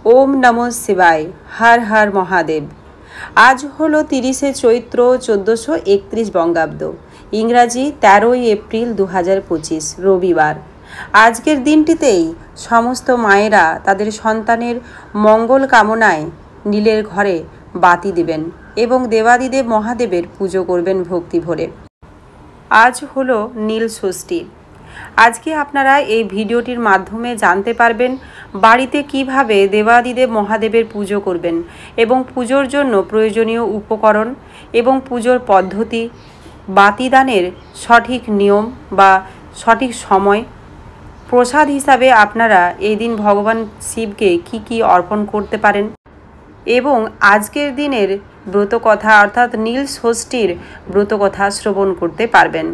ওম নমঃ শিবায়। হর হর মহাদেব। আজ হলো 30শে চৈত্র 1431 বঙ্গাব্দ, ইংরাজি 13ই এপ্রিল 2025 রবিবার। আজকের দিনটিতেই সমস্ত মায়েরা তাদের সন্তানের মঙ্গল কামনায় নীলের ঘরে বাতি দিবেন এবং দেবাদিদেব মহাদেবের পুজো করবেন ভক্তি ভরে। আজ হলো নীল ষষ্ঠী। আজকে আপনারা এই ভিডিওটির মাধ্যমে জানতে পারবেন বাড়িতে কিভাবে দেবাদিদেব মহাদেবের পুজো করবেন এবং পুজোর জন্য প্রয়োজনীয় উপকরণ এবং পুজোর পদ্ধতি, বাতিদানের সঠিক নিয়ম বা সঠিক সময়, প্রসাদ হিসাবে আপনারা এই দিন ভগবান শিবকে কি অর্পণ করতে পারেন এবং আজকের দিনের ব্রতকথা অর্থাৎ নীল ষষ্ঠীর ব্রতকথা শ্রবণ করতে পারবেন।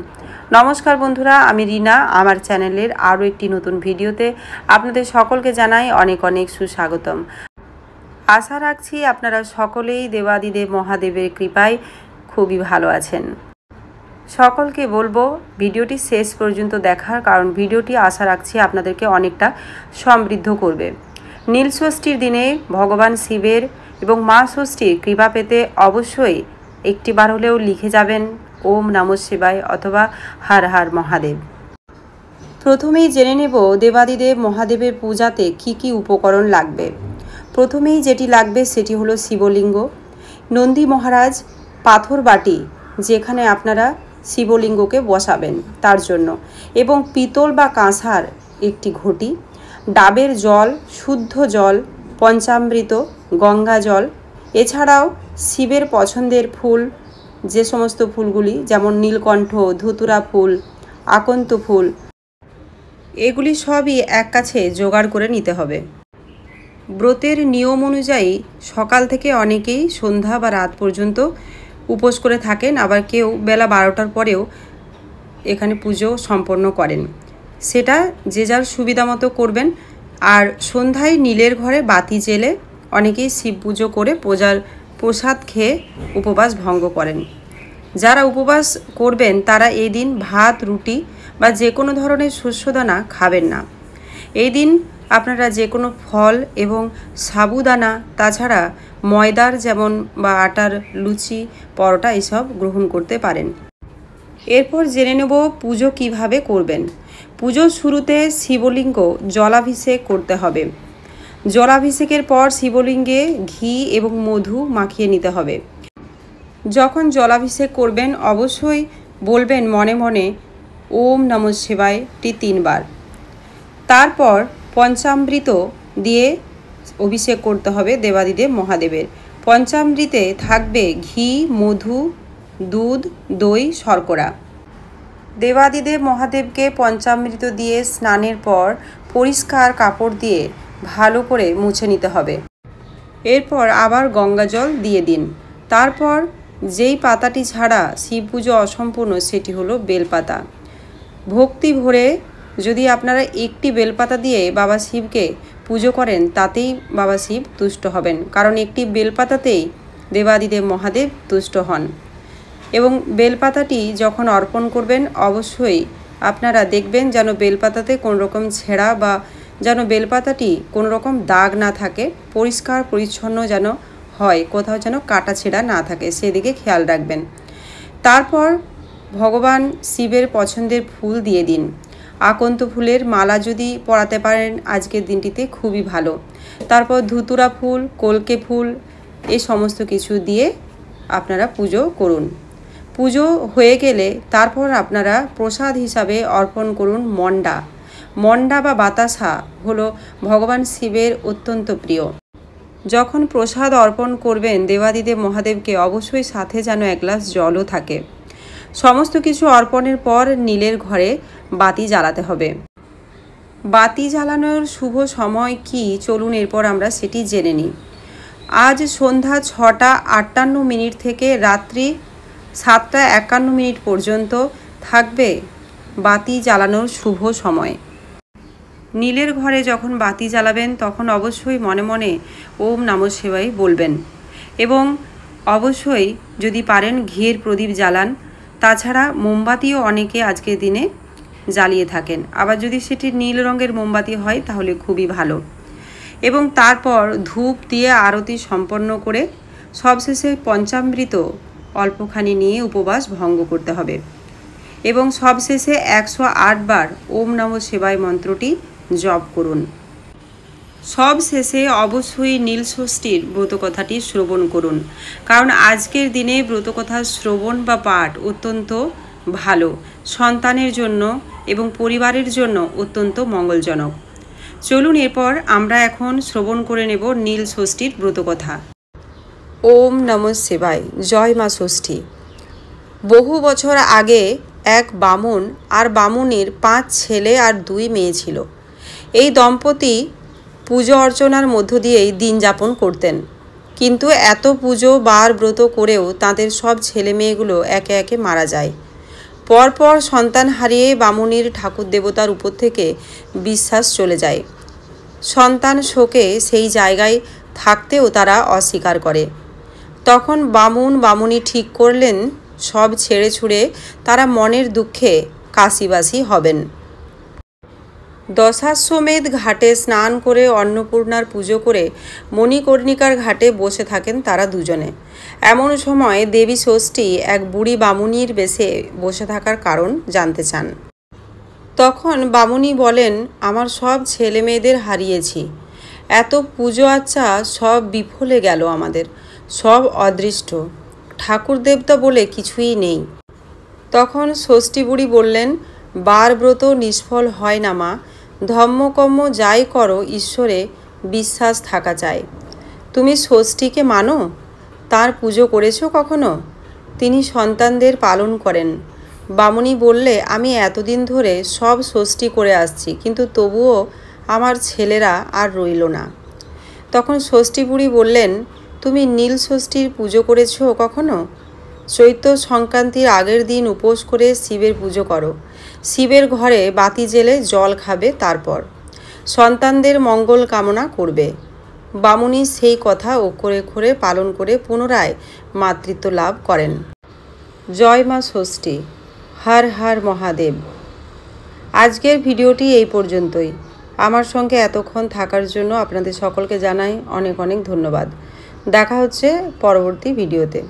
নমস্কার বন্ধুরা, আমি রিনা। আমার চ্যানেলের আরও একটি নতুন ভিডিওতে আপনাদের সকলকে জানাই অনেক অনেক সুস্বাগতম। আশা রাখছি আপনারা সকলেই দেবাদিদেব মহাদেবের কৃপায় খুবই ভালো আছেন। সকলকে বলবো ভিডিওটি শেষ পর্যন্ত দেখার, কারণ ভিডিওটি আশা রাখছি আপনাদেরকে অনেকটা সমৃদ্ধ করবে। নীল ষষ্ঠীর দিনে ভগবান শিবের এবং মা ষষ্ঠীর কৃপা পেতে অবশ্যই একটিবার হলেও লিখে যাবেন ওম নমঃ শিবায় অথবা হর হর মহাদেব। প্রথমেই জেনে নেব দেবাদিদেব মহাদেবের পূজাতে কি উপকরণ লাগবে। প্রথমেই যেটি লাগবে সেটি হলো শিবলিঙ্গ, নন্দী মহারাজ, পাথর বাটি যেখানে আপনারা শিবলিঙ্গকে বসাবেন তার জন্য, এবং পিতল বা কাঁসার একটি ঘটি, ডাবের জল, শুদ্ধ জল, পঞ্চামৃত, গঙ্গা জল, এছাড়াও শিবের পছন্দের ফুল যে সমস্ত ফুলগুলি যেমন নীলকণ্ঠ, ধুতুরা ফুল, আকন্ত ফুল, এগুলি সবই এক কাছে জোগাড় করে নিতে হবে। ব্রতের নিয়ম অনুযায়ী সকাল থেকে অনেকেই সন্ধ্যা বা রাত পর্যন্ত উপোস করে থাকেন, আবার কেউ বেলা 12টার পরেও এখানে পুজো সম্পন্ন করেন। সেটা যে যার সুবিধা মতো করবেন। আর সন্ধ্যায় নীলের ঘরে বাতি জেলে অনেকেই শিব পুজো করে প্রসাদ খেয়ে উপবাস ভঙ্গ করেন। যারা উপবাস করবেন তারা এই দিন ভাত, রুটি বা যে কোনো ধরনের শস্যদানা খাবেন না। এই দিন আপনারা যে কোনো ফল এবং সাবুদানা, তাছাড়া ময়দার যেমন বা আটার লুচি, পরোটা এসব গ্রহণ করতে পারেন। এরপর জেনে নেব পুজো কিভাবে করবেন। পুজোর শুরুতে শিবলিঙ্গ জলাভিষেক করতে হবে। জলাভিষেকের পর শিবলিঙ্গে ঘি এবং মধু মাখিয়ে নিতে হবে। যখন জলাভিষেক করবেন অবশ্যই বলবেন মনে মনে ওম নমঃ শিবায়টি 3 বার। তারপর পঞ্চামৃত দিয়ে অভিষেক করতে হবে দেবাদিদেব মহাদেবের। পঞ্চামৃতে থাকবে ঘি, মধু, দুধ, দই, শর্করা। দেবাদিদেব মহাদেবকে পঞ্চামৃত দিয়ে স্নানের পর পরিষ্কার কাপড় দিয়ে ভালো করে মুছে নিতে হবে। এরপর আবার গঙ্গা জল দিয়ে দিন। তারপর যেই পাতাটি ছাড়া শিব পুজো অসম্পূর্ণ সেটি হলো বেলপাতা। ভক্তি ভরে যদি আপনারা একটি বেলপাতা দিয়ে বাবা শিবকে পুজো করেন তাতেই বাবা শিব তুষ্ট হবেন, কারণ একটি বেলপাতাতেই দেবাদিদেব মহাদেব তুষ্ট হন। এবং বেলপাতাটি যখন অর্পণ করবেন অবশ্যই আপনারা দেখবেন যেন বেলপাতাতে কোনো রকম ছেঁড়া বা যেন বেলপাতাটি কোনো রকম দাগ না থাকে, পরিষ্কার পরিচ্ছন্ন যেন হয়, কোথাও যেন কাটা ছেঁড়া না থাকে, সেদিকে খেয়াল রাখবেন। তারপর ভগবান শিবের পছন্দের ফুল দিয়ে দিন। আকন্ত ফুলের মালা যদি পরাতে পারেন আজকের দিনটিতে খুবই ভালো। তারপর ধুতুরা ফুল, কলকে ফুল, এই সমস্ত কিছু দিয়ে আপনারা পুজো করুন। পুজো হয়ে গেলে তারপর আপনারা প্রসাদ হিসাবে অর্পণ করুন মন্ডা বা বাতাসা হলো ভগবান শিবের অত্যন্ত প্রিয়। যখন প্রসাদ অর্পণ করবেন দেবাদিদেব মহাদেবকে অবশ্যই সাথে যেন 1 গ্লাস জলও থাকে। সমস্ত কিছু অর্পণের পর নীলের ঘরে বাতি জ্বালাতে হবে। বাতি জ্বালানোর শুভ সময় কি, চলুন এরপর আমরা সেটি জেনে নিই। আজ সন্ধ্যা 6:58 থেকে রাত্রি 7:51 পর্যন্ত থাকবে বাতি জ্বালানোর শুভ সময়। নীলের ঘরে যখন বাতি জ্বালাবেন তখন অবশ্যই মনে মনে ওম নমঃ শিবায় বলবেন এবং অবশ্যই যদি পারেন ঘিয়ের প্রদীপ জ্বালান। তাছাড়া মোমবাতিও অনেকে আজকের দিনে জ্বালিয়ে থাকেন, আবার যদি সেটি নীল রঙের মোমবাতি হয় তাহলে খুবই ভালো। এবং তারপর ধূপ দিয়ে আরতি সম্পন্ন করে সবশেষে পঞ্চামৃত অল্পখানি নিয়ে উপবাস ভঙ্গ করতে হবে এবং সবশেষে 108 বার ওম নমঃ শিবায় মন্ত্রটি জপ করুন। সব শেষে অবশ্যই নীলষষ্ঠীর ব্রতকথাটি শ্রবণ করুন, কারণ আজকের দিনে ব্রতকথা শ্রবণ বা পাঠ অত্যন্ত ভালো, সন্তানের জন্য এবং পরিবারের জন্য অত্যন্ত মঙ্গলজনক। চলুন এরপর আমরা এখন শ্রবণ করে নেব নীলষষ্ঠীর ব্রতকথা। ওম নমঃ শিবায়। জয় মা ষষ্ঠী। বহু বছর আগে এক বামুন আর বামুনির 5 ছেলে আর 2 মেয়ে ছিল। এই দম্পতি পুজো অর্চনার মধ্য দিয়েই দিন যাপন করতেন, কিন্তু এত পুজো বার ব্রত করেও তাদের সব ছেলে মেয়েগুলো একে একে মারা যায়। পরপর সন্তান হারিয়ে বামুনির ঠাকুর দেবতার উপর থেকে বিশ্বাস চলে যায়। সন্তান শোকে সেই জায়গায় থাকতেও তারা অস্বীকার করে। তখন বামুনি ঠিক করলেন সব ছেড়ে ছুড়ে তারা মনের দুঃখে কাশীবাসী হবেন। দশাশ্বমেধ ঘাটে স্নান করে অন্নপূর্ণার পুজো করে মণিকর্ণিকার ঘাটে বসে থাকেন তারা দুজনে। এমন সময় দেবী ষষ্ঠী এক বুড়ি বামুনির বেশে বসে থাকার কারণ জানতে চান। তখন বামুনি বলেন, আমার সব ছেলে মেয়েদের হারিয়েছি, এত পুজো আচ্ছা সব বিফলে গেল, আমাদের সব অদৃষ্ট, ঠাকুর দেবতা বলে কিছুই নেই। তখন ষষ্ঠী বুড়ি বললেন, বার ব্রত নিষ্ফল হয় না মা, ধর্মকর্ম যাই করো ঈশ্বরে বিশ্বাস থাকা চাই। তুমি ষষ্ঠীকে মানো? তার পুজো করেছো কখনো? তিনি সন্তানদের পালন করেন। বামুনি বললে, আমি এতদিন ধরে সব ষষ্ঠী করে আসছি, কিন্তু তবুও আমার ছেলেরা আর রইল না। তখন ষষ্ঠী বুড়ি বললেন, তুমি নীল ষষ্ঠীর পুজো করেছো কখনো? চৈত্র সংক্রান্তির আগের দিন উপোস করে শিবের পুজো করো, শিবের ঘরে বাতি জেলে জল খাবে, তারপর সন্তানদের মঙ্গল কামনা করবে। বামুনি সেই কথা অক্ষরে অক্ষরে পালন করে পুনরায় মাতৃত্ব লাভ করেন। জয় মা ষষ্ঠী। হর হর মহাদেব। আজকের ভিডিওটি এই পর্যন্তই। আমার সঙ্গে এতক্ষণ থাকার জন্য আপনাদের সকলকে জানাই অনেক অনেক ধন্যবাদ। দেখা হচ্ছে পরবর্তী ভিডিওতে।